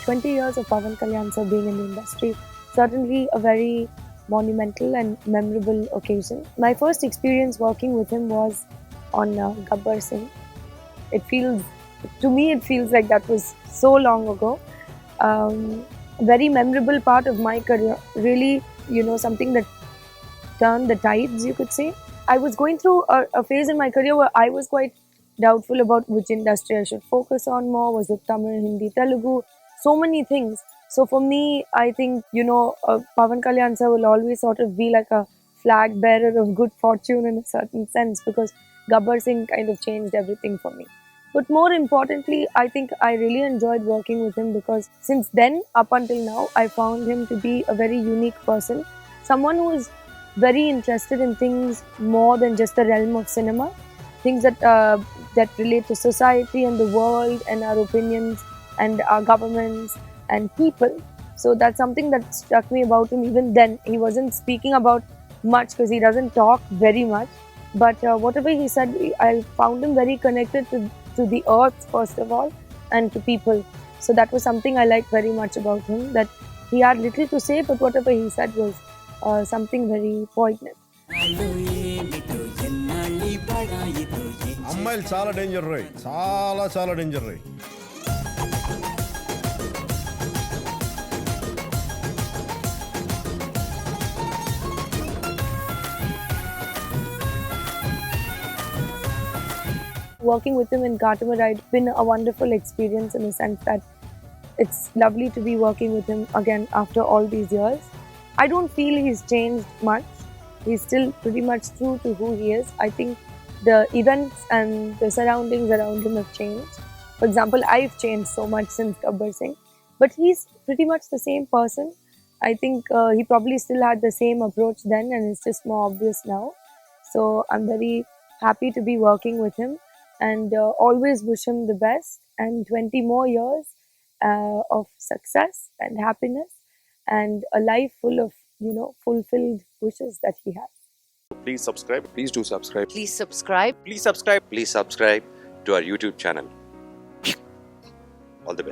20 years of Pavan Kalyan sir being in the industry, certainly a very monumental and memorable occasion. My first experience working with him was on Gabbar Singh. It feels, to me, it feels like that was so long ago. Very memorable part of my career. Really, something that turned the tides, you could say. I was going through a phase in my career where I was quite doubtful about which industry I should focus on more. Was it Tamil, Hindi, Telugu? So many things. So for me, I think, Pavan Kalyan sir will always sort of be like a flag bearer of good fortune in a certain sense, because Gabbar Singh kind of changed everything for me. But more importantly, I think I really enjoyed working with him because since then, up until now, I found him to be a very unique person. Someone who is very interested in things more than just the realm of cinema, things that relate to society and the world and our opinions and our governments and people. So that's something that struck me about him. Even then, he wasn't speaking about much because he doesn't talk very much. But whatever he said, I found him very connected to the earth, first of all, and to people. So that was something I liked very much about him, that he had little to say, but whatever he said was something very poignant. అమ్మాయిలు చాలా danger రోయ్, చాలా చాలా danger Roy. Working with him in Katamarai, it's been a wonderful experience in the sense that it's lovely to be working with him again after all these years. I don't feel he's changed much. He's still pretty much true to who he is. I think the events and the surroundings around him have changed. For example, I've changed so much since Gabbar Singh, but he's pretty much the same person. I think he probably still had the same approach then, and it's just more obvious now. So I'm very happy to be working with him, and always wish him the best and 20 more years of success and happiness and a life full of, fulfilled wishes that he has. Please subscribe. Please do subscribe. Please subscribe. Please subscribe. Please subscribe to our YouTube channel. All the best.